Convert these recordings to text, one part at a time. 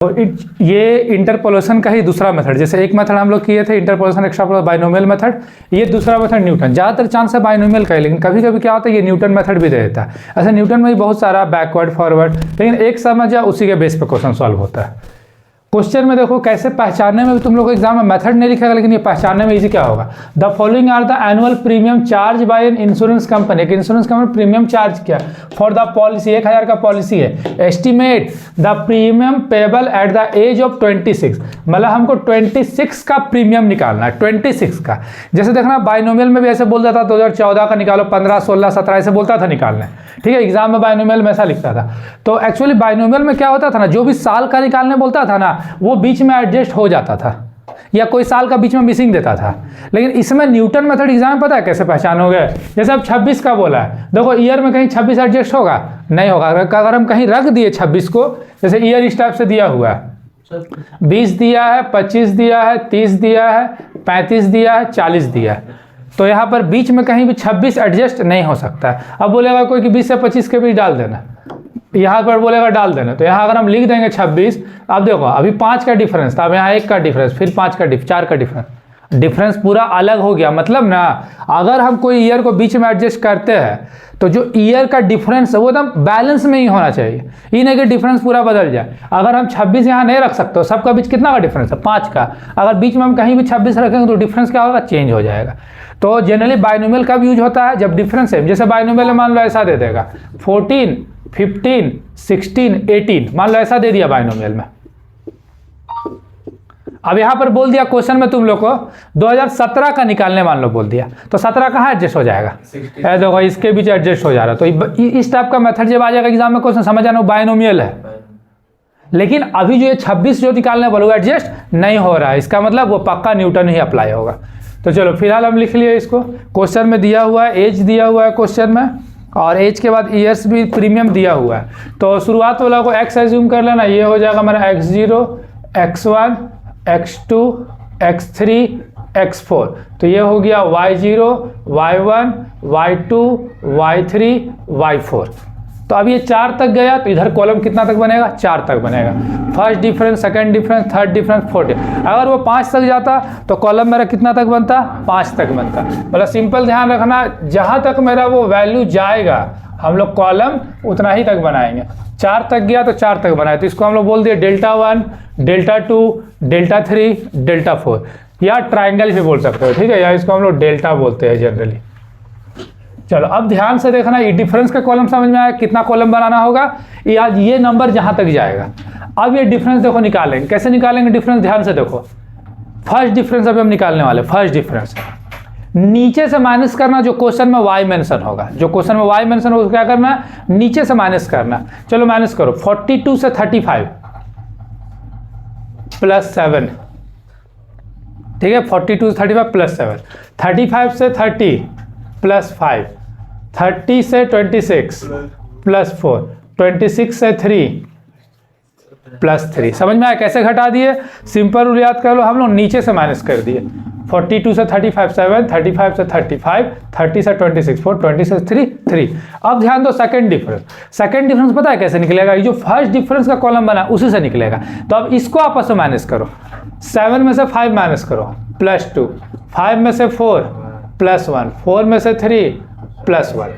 तो ये इंटरपोलेशन का ही दूसरा मेथड, जैसे एक मेथड हम लोग किए थे इंटरपोलेशन एक्स्ट्रापोलेशन बाइनोमियल मेथड, ये दूसरा मेथड न्यूटन। ज़्यादातर चांस है बाइनोमियल का ही, लेकिन कभी कभी क्या होता है ये न्यूटन मेथड भी दे देता है। ऐसे न्यूटन में भी बहुत सारा बैकवर्ड फॉरवर्ड, लेकिन एक समझ जाए उसी के बेस पर क्वेश्चन सॉल्व होता है। क्वेश्चन में देखो कैसे पहचानने में भी तुम लोग को एग्जाम में मेथड नहीं लिखेगा, लेकिन ये पहचानने में इजी क्या होगा। The following are the annual premium charge by an insurance company. एक इंश्योरेंस कंपनी प्रीमियम चार्ज किया फॉर द पॉलिसी, 1000 का पॉलिसी है। Estimate the premium payable at the age of 26, मतलब हमको 26 का प्रीमियम निकालना है, 26 का। जैसे देखना बाइनोमियल में भी ऐसे बोलता था 2014 का निकालो, 15, 16, 17 ऐसे बोलता था निकालने, ठीक है। एग्जाम में बाइनोमियल में ऐसा लिखता था। तो एक्चुअली बाइनोमियल में क्या होता था ना, जो भी साल का निकालने बोलता था ना, वो बीच में एडजस्ट हो जाता था, या कोई साल का बीच में मिसिंग देता था। लेकिन इसमें न्यूटन मेथड एग्जाम में पता है कैसे पहचानोगे। जैसे अब 26 का बोला है, देखो ईयर में कहीं 26 एडजस्ट होगा, नहीं होगा। अगर हम कहीं रख दिए 26 को, जैसे ईयर इस टाइप से दिया हुआ है, 20 दिया है, 25 दिया है, 30 दिया है, 35 दिया है, 40 दिया है, तो यहाँ पर बीच में कहीं भी 26 एडजस्ट नहीं हो सकता है। अब बोलेगा कोई कि 20 से 25 के बीच डाल देना, यहाँ पर बोलेगा डाल देना, तो यहाँ अगर हम लिख देंगे 26, अब देखो अभी 5 का डिफरेंस था, अब यहाँ 1 का डिफरेंस, फिर 5 का 4 का डिफरेंस पूरा अलग हो गया। मतलब ना अगर हम कोई ईयर को बीच में एडजस्ट करते हैं तो जो ईयर का डिफरेंस है वो एकदम बैलेंस में ही होना चाहिए, ये नहीं कि डिफरेंस पूरा बदल जाए। अगर हम 26 यहाँ नहीं रख सकते, सबका बीच कितना का डिफरेंस है, 5 का। अगर बीच में हम कहीं भी 26 रखेंगे तो डिफरेंस क्या होगा, चेंज हो जाएगा। तो जनरली बाइनोमियल कब यूज होता है, जब डिफरेंस है। जैसे बाइनोमियल में मान लो ऐसा दे देगा 14, 15, 16, 18, मान लो ऐसा दे दिया बाइनोमियल में। अब यहां पर बोल दिया क्वेश्चन में तुम लोग को 2017 का निकालने मान लो बोल दिया, तो 17 कहाँ एडजस्ट हो जाएगा, देखो इसके बीच एडजस्ट हो जा रहा है। तो इस टाइप का मेथड जब आ जाएगा एग्जाम में क्वेश्चन, समझ आना बाइनोमियल है। लेकिन अभी जो ये 26 जो निकालने वाला वो एडजस्ट नहीं हो रहा है, इसका मतलब वो पक्का न्यूटन ही अप्लाई होगा। तो चलो फिलहाल हम लिख लिए इसको। क्वेश्चन में दिया हुआ है एज दिया हुआ है क्वेश्चन में, और एज के बाद ईयर्स भी प्रीमियम दिया हुआ है। तो शुरुआत वाला को एक्स एज्यूम कर लेना, ये हो जाएगा हमारा x0, x1, x2, x3, x4। तो ये हो गया y0, y1, y2, y3, y4। तो अब ये 4 तक गया, तो इधर कॉलम कितना तक बनेगा, 4 तक बनेगा। First difference, second difference, third difference, fourth. अगर वो 5 तक जाता तो कॉलम मेरा कितना तक बनता, 5 तक बनता। मतलब सिंपल ध्यान रखना, जहां तक मेरा वो वैल्यू जाएगा हम लोग कॉलम उतना ही तक बनाएंगे। 4 तक गया तो 4 तक बनाए, तो इसको हम लोग बोल दिए डेल्टा 1, डेल्टा 2, डेल्टा 3, डेल्टा 4, या ट्राइंगल भी बोल सकते हो, ठीक है, या इसको हम लोग डेल्टा बोलते हैं जनरली। चलो अब ध्यान से देखना, ये डिफरेंस का कॉलम समझ में आया, कितना कॉलम बनाना होगा, ये नंबर जहां तक जाएगा। अब ये डिफरेंस देखो निकालेंगे, कैसे निकालेंगे डिफरेंस, ध्यान से देखो। फर्स्ट डिफरेंस अभी हम निकालने वाले, फर्स्ट डिफरेंस नीचे से माइनस करना, जो क्वेश्चन में y मेंशन होगा, जो क्वेश्चन में y मेंशन होगा क्या करना, नीचे से माइनस करना। चलो माइनस करो, 42 से 35 प्लस 7, ठीक है, 42 से 35 प्लस 7, 35 से 30 प्लस 5, 30 से 26 प्लस 4, 26 से 3 प्लस 3। समझ में आया कैसे घटा दिए, सिंपल रूल याद कर लो, हम लोग नीचे से माइनस कर दिए। 42 से 35 7, 35 से 35, 30 से 26 4, 20 से 3। अब ध्यान दो सेकंड डिफरेंस। सेकंड डिफरेंस पता है कैसे निकलेगा, ये जो फर्स्ट डिफरेंस का कॉलम बना उसी से निकलेगा। तो अब इसको आपस में माइनस करो, 7 में से 5 माइनस करो प्लस 2, 5 में से 4 प्लस 1, 4 में से 3 प्लस 1।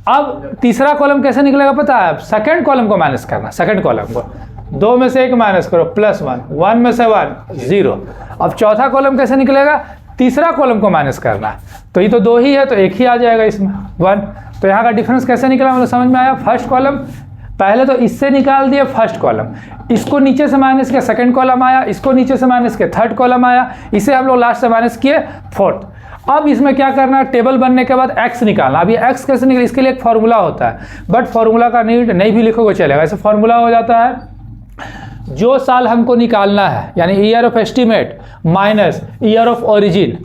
अब तीसरा कॉलम कैसे निकलेगा पता है, सेकंड कॉलम को माइनस करना, सेकंड कॉलम को 2 में से 1 माइनस करो प्लस 1, 1 में से 1 0। अब चौथा कॉलम कैसे निकलेगा, तीसरा कॉलम को माइनस करना, तो ये तो 2 ही है तो 1 ही आ जाएगा इसमें 1। तो यहाँ का डिफरेंस कैसे निकला मतलब समझ में आया। फर्स्ट कॉलम पहले तो इससे निकाल दिए फर्स्ट कॉलम, इसको नीचे से माइनस किया सेकंड कॉलम आया, इसको नीचे से माइनस किया थर्ड कॉलम आया, इसे हम लोग लास्ट से माइनस किए फोर्थ। अब इसमें क्या करना है, टेबल बनने के बाद x निकालना। अब ये x कैसे निकले, इसके लिए एक फॉर्मूला होता है, बट फॉर्मूला का नीड नहीं भी लिखोगे चलेगा। ऐसे फॉर्मूला हो जाता है, जो साल हमको निकालना है यानी year of estimate minus year of origin,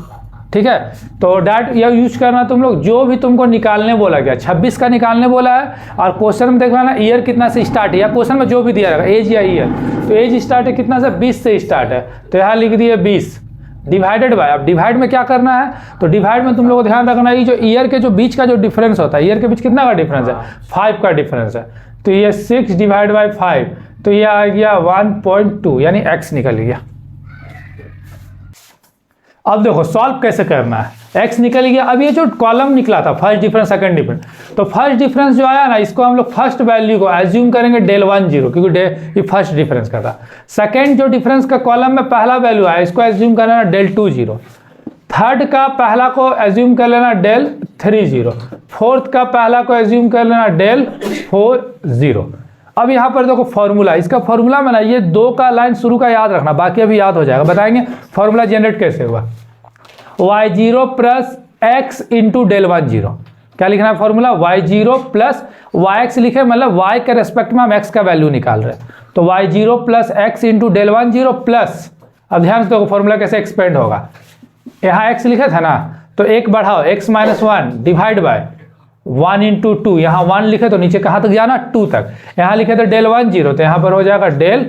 ठीक है। तो डैट यह यूज करना तुम लोग, जो भी तुमको निकालने बोला गया 26 का निकालने बोला है, और क्वेश्चन में देखना ना ईयर कितना से स्टार्ट है, या क्वेश्चन में जो भी दिया रहेगा एज या ईयर, तो एज स्टार्ट है कितना से 20 से स्टार्ट है, तो यहाँ लिख दिए 20 डिवाइडेड बाय। अब डिवाइड में क्या करना है, तो डिवाइड में तुम लोगों को ध्यान रखना है जो ईयर के जो बीच का जो डिफरेंस होता है, ईयर के बीच कितना का डिफरेंस है, 5 का डिफरेंस है, तो ये 6 डिवाइड बाई 5, तो ये आ गया 1.2 यानी x निकल गया। अब देखो सॉल्व कैसे करना है, x निकल गया। अब ये जो कॉलम निकला था फर्स्ट डिफरेंस सेकंड डिफरेंस, तो फर्स्ट डिफरेंस जो आया ना इसको हम लोग फर्स्ट वैल्यू को एज्यूम करेंगे del 1 0, क्योंकि ये फर्स्ट डिफरेंस का था। सेकंड जो डिफरेंस का कॉलम में पहला वैल्यू आया इसको एज्यूम करना del 2 0। थर्ड का पहला को एज्यूम कर लेना del 3 0। फोर्थ का पहला को एज्यूम कर लेना del 4 0। अब यहाँ पर देखो फॉर्मूला, इसका फॉर्मूला में ना ये 2 का लाइन शुरू का याद रखना, बाकी अभी याद हो जाएगा। बताएंगे फॉर्मूला जनरेट कैसे हुआ। y0 plus x into del 1 0। क्या लिखना है फॉर्मूला, y0 प्लस yx लिखे, मतलब y के रेस्पेक्ट में हम x का वैल्यू निकाल रहे हैं, तो y0 plus x into del 1 0 plus, अब ध्यान से देखो फॉर्मूला कैसे एक्सपेंड होगा। यहाँ x लिखा था ना, तो एक बढ़ाओ x minus 1 divide by 1 into 2, यहाँ 1 लिखे तो नीचे कहाँ तक जाना 2 तक, यहाँ लिखे तो del 1 0, तो यहाँ पर हो जाएगा del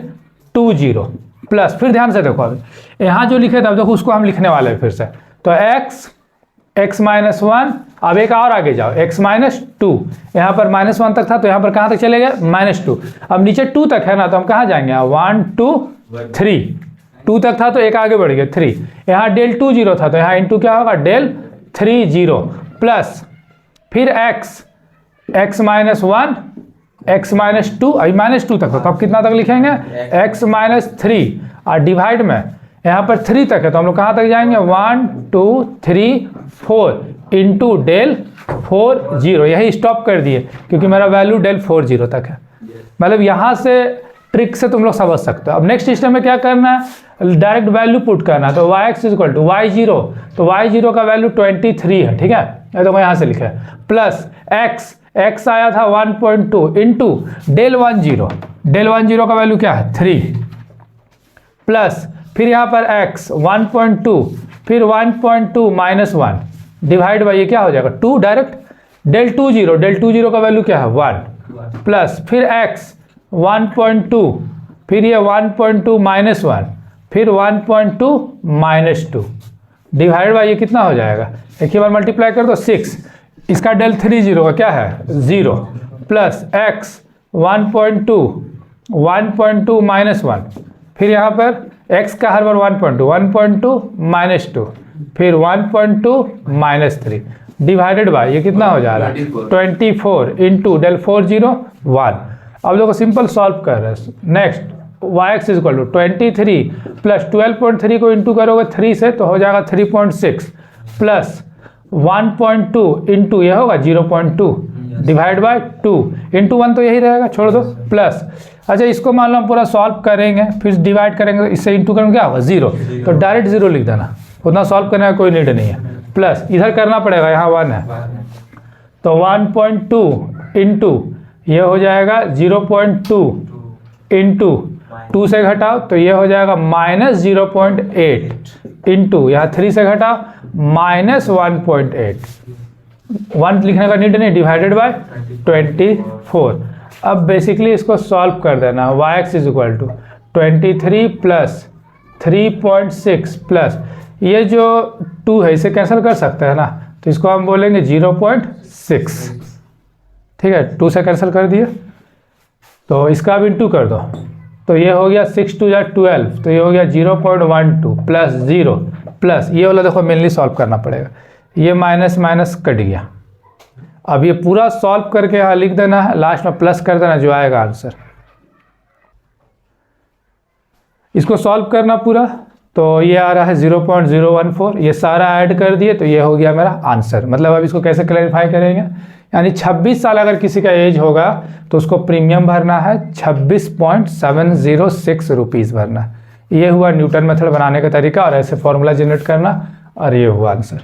2 0 प्लस, फिर ध्यान से देखो अब यहाँ जो लिखे थे अब देखो उसको हम लिखने वाले हैं फिर से, तो x माइनस 1, अब एक और आगे जाओ x माइनस 2, यहाँ पर माइनस 1 तक था तो यहाँ पर कहाँ तक चले गए माइनस 2, अब नीचे 2 तक है ना तो हम कहाँ जाएंगे 1 2 3, 2 तक था तो एक आगे बढ़ गया 3, यहाँ del 2 0 था तो यहाँ इंटू क्या होगा del 3 0 प्लस, फिर x माइनस 1 x माइनस 2, अभी माइनस 2 तक था तो अब कितना तक लिखेंगे x माइनस 3, और डिवाइड में यहाँ पर 3 तक है तो हम लोग कहाँ तक जाएंगे 1 2 3 4 इंटू del 4 0, यही स्टॉप कर दिए क्योंकि मेरा वैल्यू del 4 0 तक है। मतलब यहाँ से ट्रिक से तुम लोग समझ सकते हो। अब नेक्स्ट सिस्टम में क्या करना है, डायरेक्ट वैल्यू पुट करना है, तो yx इक्वल टू y0, तो y0 का वैल्यू 23 है, ठीक है, ये तो मैं यहाँ से लिखा है, प्लस x आया था 1.2 इंटू del 1 0 का वैल्यू क्या है 3, प्लस फिर यहाँ पर x 1.2, फिर 1.2 माइनस 1 डिवाइड बाई ये क्या हो जाएगा 2 डायरेक्ट, del 2 0 का वैल्यू क्या है 1, प्लस फिर x 1.2, फिर ये 1.2 माइनस 1, फिर 1.2 माइनस 2 डिवाइड बाई ये कितना हो जाएगा, एक ही बार मल्टीप्लाई कर दो 6, इसका del 3 0 का क्या है 0, प्लस x 1.2 माइनस 1, फिर यहाँ पर x का हर बार 1.2 माइनस 2, फिर 1.2 माइनस 3 डिवाइडेड बाय ये कितना हो जा रहा है 24 इंटू del 4 0 1। अब देखो सिंपल सॉल्व कर रहे हैं। Next yx is equal to 23 plus 12.3 को इंटू करोगे 3 से तो हो जाएगा 3.6 प्लस 1.2 इंटू ये होगा 0.2 डिवाइड बाय 2 इंटू 1 तो यही रहेगा, छोड़ दो, प्लस अच्छा इसको मान लो हम पूरा सॉल्व करेंगे फिर डिवाइड करेंगे तो इससे इंटू करेंगे क्या होगा 0, तो डायरेक्ट 0 लिख देना, उतना सॉल्व करने का कोई नीड नहीं है, प्लस इधर करना पड़ेगा, यहाँ 1 है तो 1.2 इंटू ये हो जाएगा 0.2 इंटू 2 से घटाओ तो ये हो जाएगा माइनस 0.8 इंटू यहाँ 3 से घटाओ माइनस 1.8, 1 लिखने का नीड नहीं, डिवाइडेड बाय 24। अब बेसिकली इसको सॉल्व कर देना, yx is equal to 23 plus 3.6 plus ये जो 2 है इसे कैंसिल कर सकते हैं ना, तो इसको हम बोलेंगे 0.6, ठीक है, 2 से कैंसिल कर दिए तो इसका अब इंटू कर दो तो ये हो गया 6 2 12, तो ये हो गया 0.12 प्लस 0 प्लस ये वाला देखो मेनली सॉल्व करना पड़ेगा, ये माइनस माइनस कट गया। अब ये पूरा सॉल्व करके यहाँ लिख देना है, लास्ट में प्लस कर देना जो आएगा आंसर। इसको सॉल्व करना पूरा तो ये आ रहा है 0.014, ये सारा ऐड कर दिए तो ये हो गया मेरा आंसर। मतलब अब इसको कैसे क्लैरिफाई करेंगे, यानी 26 साल अगर किसी का एज होगा तो उसको प्रीमियम भरना है 26.706 रुपीज़ भरना। ये हुआ न्यूटन मेथड बनाने का तरीका और ऐसे फॉर्मूला जनरेट करना, और ये हुआ आंसर।